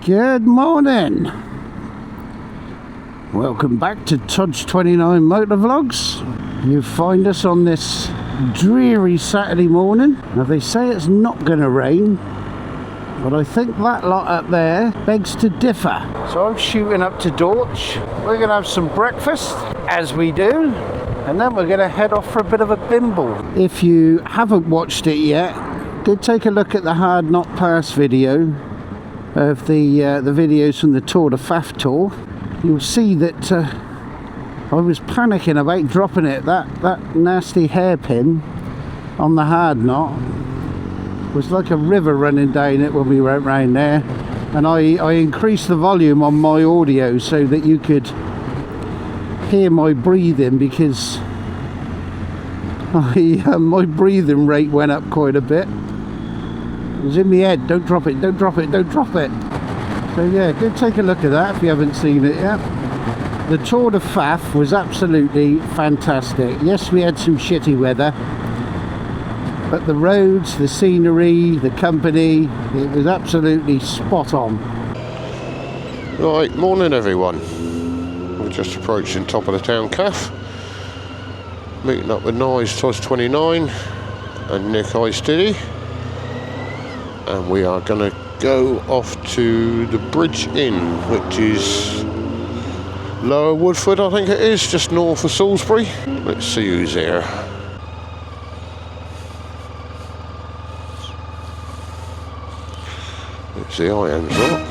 Good morning. Welcome back to Tudge 29 Motovlogs. You find us on this dreary Saturday morning. Now they say it's not going to rain, but I think that lot up there begs to differ. So I'm shooting up to Dorch. We're going to have some breakfast, as we do, and then we're going to head off for a bit of a bimble. If you haven't watched it yet, go take a look at the Hard Not Pass video of the videos from the Tour de Faff tour. You'll see that I was panicking about dropping it. That nasty hairpin on the hard knot was like a river running down it when we went round there, and I increased the volume on my audio so that you could hear my breathing, because my breathing rate went up quite a bit. It was in my head, don't drop it, don't drop it, don't drop it. So yeah, go take a look at that if you haven't seen it yet. The Tour de Faff was absolutely fantastic. Yes, we had some shitty weather, but the roads, the scenery, the company, it was absolutely spot on. Right, morning everyone. We're just approaching top of the town cafe. Meeting up with Nice Tudge 29 and Nick Istiddy. And we are going to go off to the Bridge Inn, which is Lower Woodford, I think it is, just north of Salisbury. Let's see who's here. Let's see, I am right.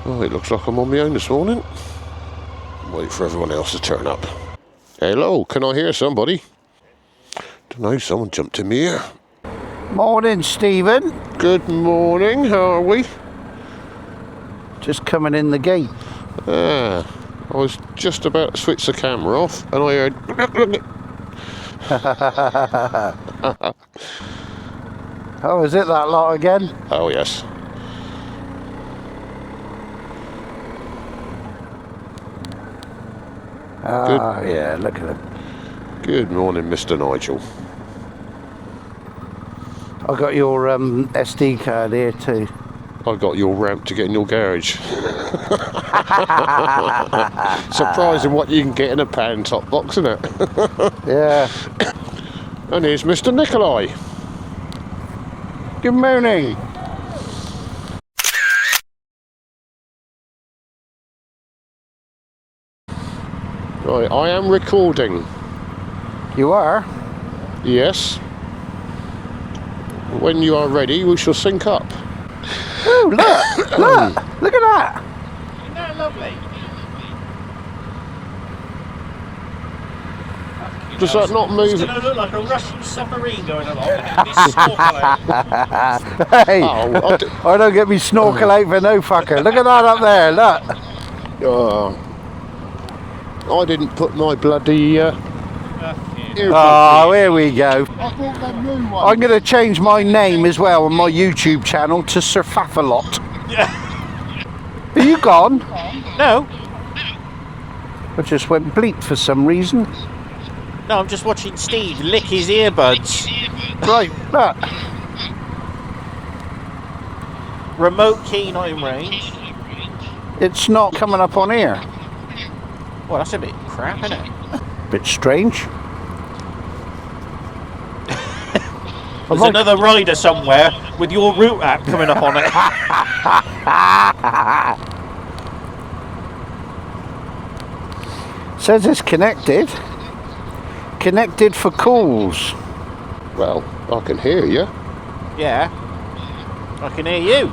Oh, it looks like I'm on my own this morning. Wait for everyone else to turn up. Hello, can I hear somebody? Don't know, someone jumped in my ear. Morning, Stephen. Good morning, how are we? Just coming in the gate. I was just about to switch the camera off and I heard... Oh, is it that lot again? Oh yes. Ah, yeah, look at it. Good morning, Mr. Nigel. I got your SD card here too. I got your ramp to get in your garage. Surprising what you can get in a pan top box, isn't it? Yeah. And here's Mr. Nikolai. Good morning. Right, I am recording. You are? Yes. When you are ready, we shall sync up. Oh, look! Look at that! Isn't that lovely? Does that not move? It's going to look like a Russian submarine going along. This snorkel out. Hey, Oh, I don't get me snorkel out for no fucker. Look at that up there, look! I didn't put my bloody Oh, here we go. I'm going to change my name as well on my YouTube channel to Sir Faffalot. Yeah. Are you gone? No. I just went bleep for some reason. No, I'm just watching Steve lick his earbuds. Right, look. Remote key not in range. It's not coming up on here. Well, that's a bit crap, isn't it? Bit strange. There's another rider somewhere with your route app coming up on it. Says it's connected. Connected for calls. Well, I can hear you. Yeah. I can hear you.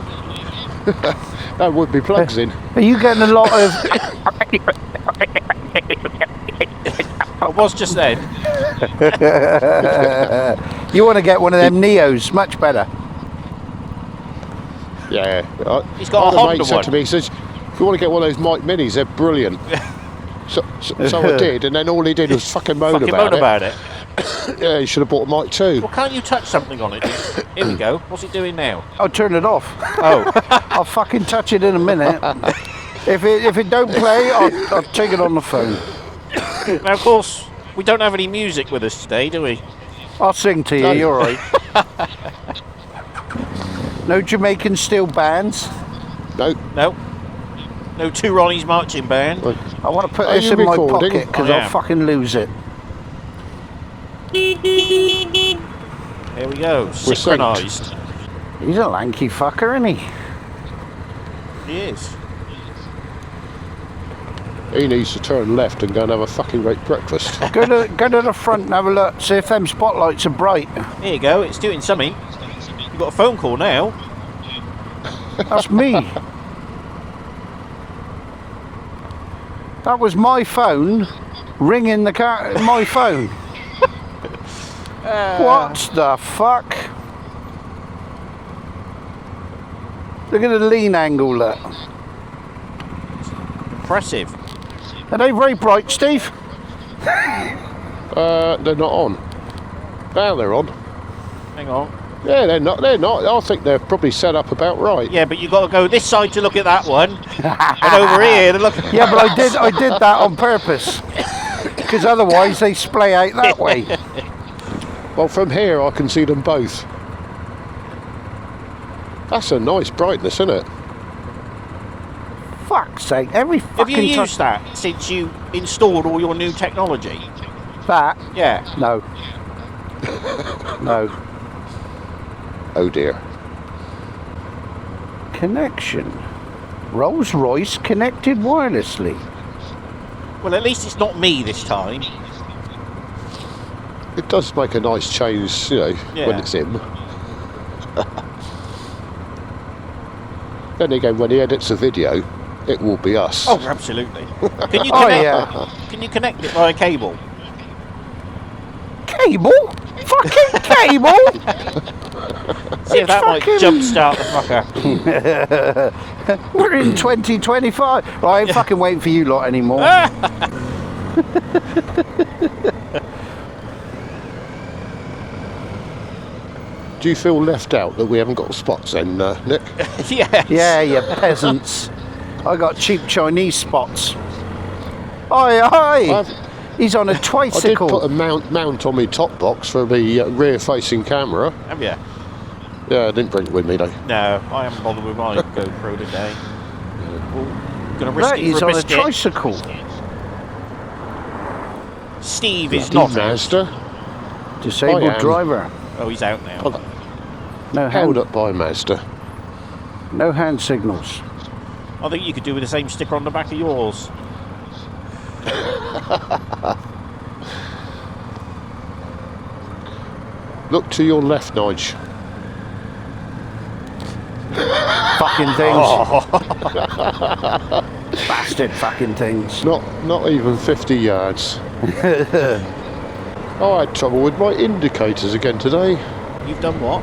That would be plugs in. Are you getting a lot of... I was just then. You want to get one of them Neos, much better. Yeah. He's got a Honda said one. to me, he says, if you want to get one of those Mic Minis, they're brilliant. So I did, and then all he did was fucking moan about it. Yeah, you should have bought a Mic too. Well, can't you touch something on it? Here we go. What's it doing now? I'll turn it off. Oh. I'll fucking touch it in a minute. If it don't play, I'll take it on the phone. Now, of course, We don't have any music with us today, do we? I'll sing to you, No. you're right. No Jamaican steel bands. No. No. No Two Ronnies marching band. I want to put Are this you in my recording? pocket because I I'll am. fucking lose it. Here we go. We're Synchronised. He's a lanky fucker, isn't he? He is. He needs to turn left and go and have a fucking great breakfast. Go to the front and have a look. See if them spotlights are bright. Here you go. It's doing something. You've got a phone call now. That's me. That was my phone ringing the car. My phone. What the fuck? Look at the lean angle, look. Impressive. Are they very bright, Steve? They're not on. Now they're on. Hang on. Yeah, they're not. They're not. I think they're probably set up about right. Yeah, but you've got to go this side to look at that one, and over here to look. Yeah, but I did that on purpose. Because otherwise they splay out that way. Well, from here I can see them both. That's a nice brightness, isn't it? Fuck's sake, every Have fucking you time. used that since you installed all your new technology? That? Yeah. No. No. Oh dear. Connection. Rolls-Royce connected wirelessly. Well, at least it's not me this time. It does make a nice change, you know, Yeah. when it's in. Then again, when he edits a video, it will be us. Oh, absolutely. Can you connect? Oh, yeah. Can you connect it via cable? Cable? Fucking cable? See if that might fucking- jumpstart the fucker. We're in 2025. Well, I ain't fucking waiting for you lot anymore. Do you feel left out that we haven't got spots then, Nick? Yes. Yeah, you peasants. I got cheap Chinese spots. Oi, oi! He's on a I did tricycle. put a mount on my top box for the rear-facing camera. Have you? Yeah, I didn't bring it with me though. No, I haven't bothered with my GoPro today. Gonna risk Look, it he's for a on a biscuit. tricycle. Steve is Bloody not out. Mazda. Disabled I am. driver. Oh, he's out now. I got No held hand, up by Mazda. no hand signals. I think you could do with the same sticker on the back of yours. Look to your left, Nige. Fucking things. Oh. Bastard fucking things. Not even 50 yards. I had trouble with my indicators again today. You've done what?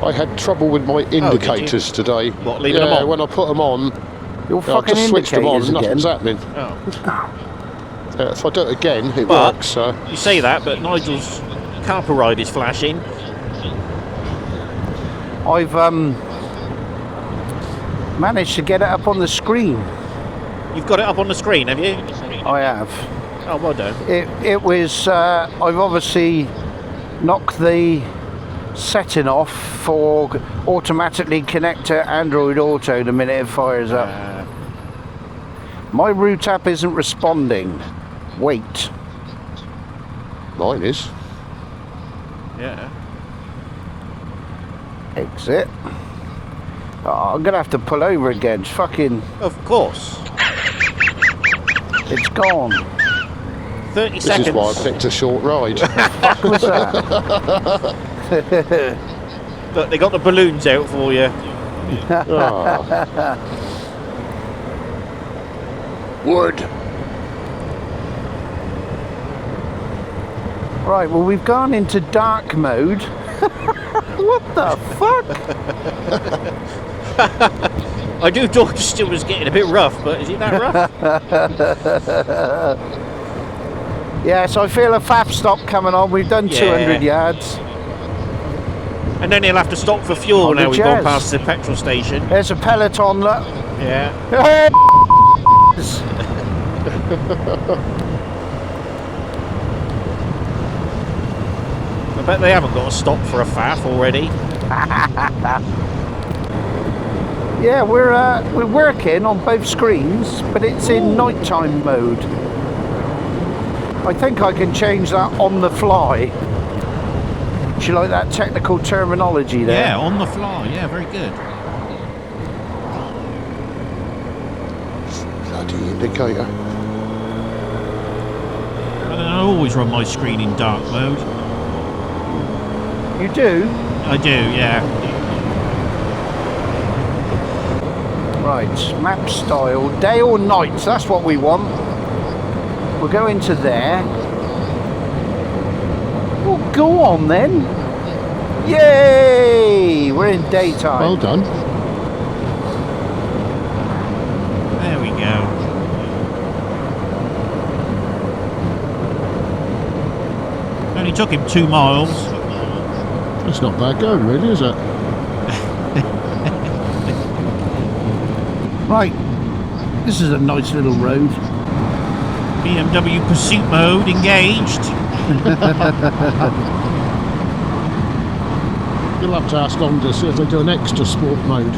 I had trouble with my indicators today. What, leaving them Yeah, on? when I put them on, Your I fucking just switched them on indicators and again. nothing's happening. Oh. If I do it again, it But- works. So. You say that, but Nigel's carper ride is flashing. I've managed to get it up on the screen. You've got it up on the screen, have you? I have. Oh, well done. It was. I've obviously knocked the setting off for automatically connect to Android Auto the minute it fires up. My route app isn't responding. Wait. Mine is. Yeah. Exit. Oh, I'm gonna have to pull over again. It's fucking. Of course. It's gone. 30 This seconds. is why I picked a short ride. What's that? Look, they got the balloons out for you. Ah. Wood. Right. Well, we've gone into dark mode. What the fuck? I do thought the still was getting a bit rough, but is it that rough? Yes, I feel a faff stop coming on. We've done Yeah. 200 yards. And then he'll have to stop for fuel On the now we've gone jazz. past the petrol station. There's a peloton, look. Yeah. bet they haven't got a stop for a faff already. Yeah, we're working on both screens, but it's in nighttime mode. I think I can change that on the fly. Do you like that technical terminology there? Yeah, on the fly. Yeah, very good. Bloody indicator. I always run my screen in dark mode. You do? I do, yeah. Right, map style, day or night, that's what we want. We'll go into there. Well, go on then. Yay! We're in daytime. Well done. There we go. Only took him 2 miles. That's not bad going, really, is it? Right, this is a nice little road. BMW pursuit mode engaged. You'll have to ask Honda to see if they do an extra sport mode.